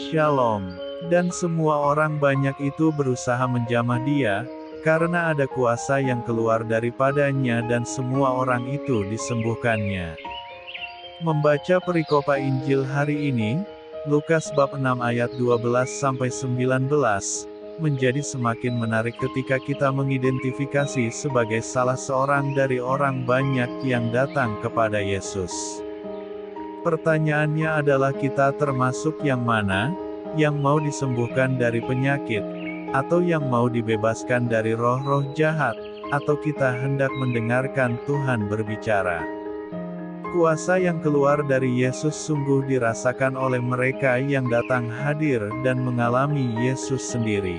Shalom. Dan semua orang banyak itu berusaha menjamah dia, karena ada kuasa yang keluar daripadanya dan semua orang itu disembuhkannya. Membaca perikopa Injil hari ini, Lukas bab 6 ayat 12-19, menjadi semakin menarik ketika kita mengidentifikasi sebagai salah seorang dari orang banyak yang datang kepada Yesus. Pertanyaannya adalah kita termasuk yang mana? Yang mau disembuhkan dari penyakit, atau yang mau dibebaskan dari roh-roh jahat, atau kita hendak mendengarkan Tuhan berbicara? Kuasa yang keluar dari Yesus sungguh dirasakan oleh mereka yang datang hadir dan mengalami Yesus sendiri.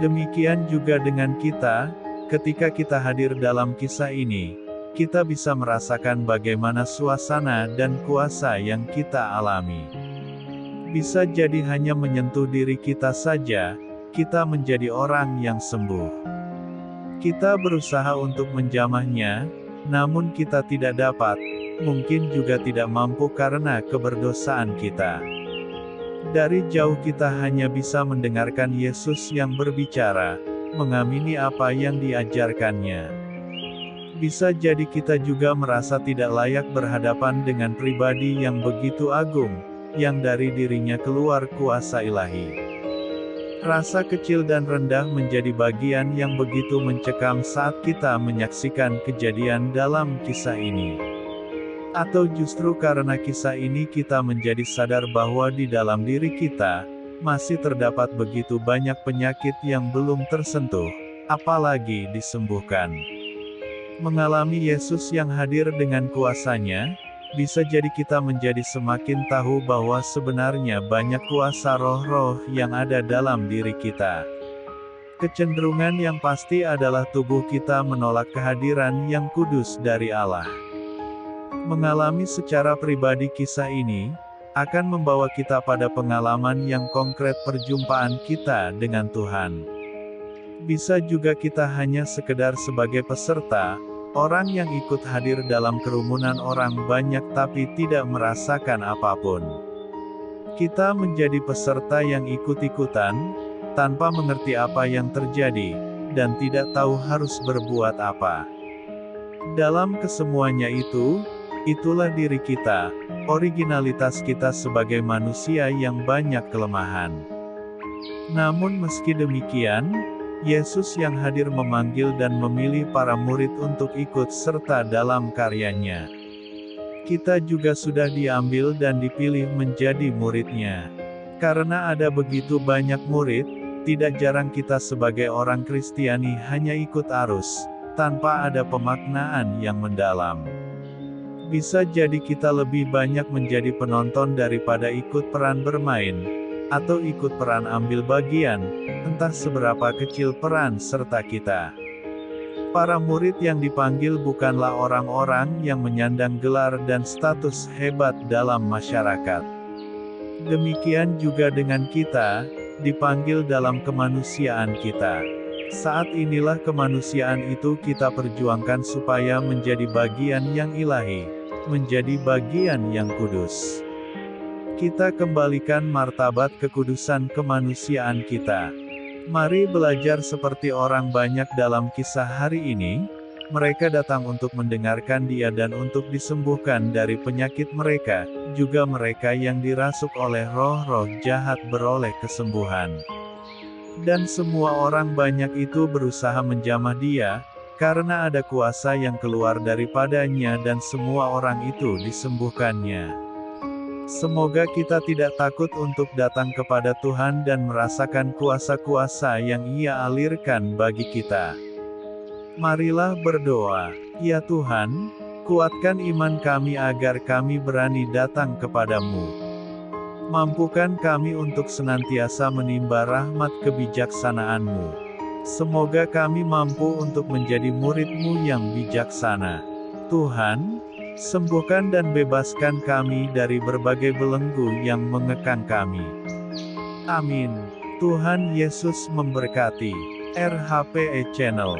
Demikian juga dengan kita, ketika kita hadir dalam kisah ini, kita bisa merasakan bagaimana suasana dan kuasa yang kita alami. Bisa jadi hanya menyentuh diri kita saja, kita menjadi orang yang sembuh. Kita berusaha untuk menjamahnya, namun kita tidak dapat, mungkin juga tidak mampu karena keberdosaan kita. Dari jauh kita hanya bisa mendengarkan Yesus yang berbicara, mengamini apa yang diajarkannya. Bisa jadi kita juga merasa tidak layak berhadapan dengan pribadi yang begitu agung, yang dari dirinya keluar kuasa ilahi. Rasa kecil dan rendah menjadi bagian yang begitu mencekam saat kita menyaksikan kejadian dalam kisah ini. Atau justru karena kisah ini kita menjadi sadar bahwa di dalam diri kita, masih terdapat begitu banyak penyakit yang belum tersentuh, apalagi disembuhkan. Mengalami Yesus yang hadir dengan kuasanya, bisa jadi kita menjadi semakin tahu bahwa sebenarnya banyak kuasa roh-roh yang ada dalam diri kita. Kecenderungan yang pasti adalah tubuh kita menolak kehadiran yang kudus dari Allah. Mengalami secara pribadi kisah ini, akan membawa kita pada pengalaman yang konkret perjumpaan kita dengan Tuhan. Bisa juga kita hanya sekedar sebagai peserta, orang yang ikut hadir dalam kerumunan orang banyak tapi tidak merasakan apapun. Kita menjadi peserta yang ikut-ikutan, tanpa mengerti apa yang terjadi, dan tidak tahu harus berbuat apa. Dalam kesemuanya itu, itulah diri kita, originalitas kita sebagai manusia yang banyak kelemahan. Namun meski demikian, Yesus yang hadir memanggil dan memilih para murid untuk ikut serta dalam karyanya. Kita juga sudah diambil dan dipilih menjadi muridnya. Karena ada begitu banyak murid, tidak jarang kita sebagai orang Kristiani hanya ikut arus, tanpa ada pemaknaan yang mendalam. Bisa jadi kita lebih banyak menjadi penonton daripada ikut peran bermain, atau ikut peran ambil bagian, entah seberapa kecil peran serta kita. Para murid yang dipanggil bukanlah orang-orang yang menyandang gelar dan status hebat dalam masyarakat. Demikian juga dengan kita, dipanggil dalam kemanusiaan kita. Saat inilah kemanusiaan itu kita perjuangkan supaya menjadi bagian yang ilahi, menjadi bagian yang kudus. Kita kembalikan martabat kekudusan kemanusiaan kita. Mari belajar seperti orang banyak dalam kisah hari ini. Mereka datang untuk mendengarkan Dia dan untuk disembuhkan dari penyakit mereka, juga mereka yang dirasuk oleh roh-roh jahat beroleh kesembuhan. Dan semua orang banyak itu berusaha menjamah Dia, karena ada kuasa yang keluar daripadanya dan semua orang itu disembuhkannya. Semoga kita tidak takut untuk datang kepada Tuhan dan merasakan kuasa-kuasa yang Ia alirkan bagi kita. Marilah berdoa. Ya Tuhan, kuatkan iman kami agar kami berani datang kepadamu. Mampukan kami untuk senantiasa menimba rahmat kebijaksanaan-Mu. Semoga kami mampu untuk menjadi murid-Mu yang bijaksana. Tuhan, sembuhkan dan bebaskan kami dari berbagai belenggu yang mengekang kami. Amin. Tuhan Yesus memberkati. RHPE Channel.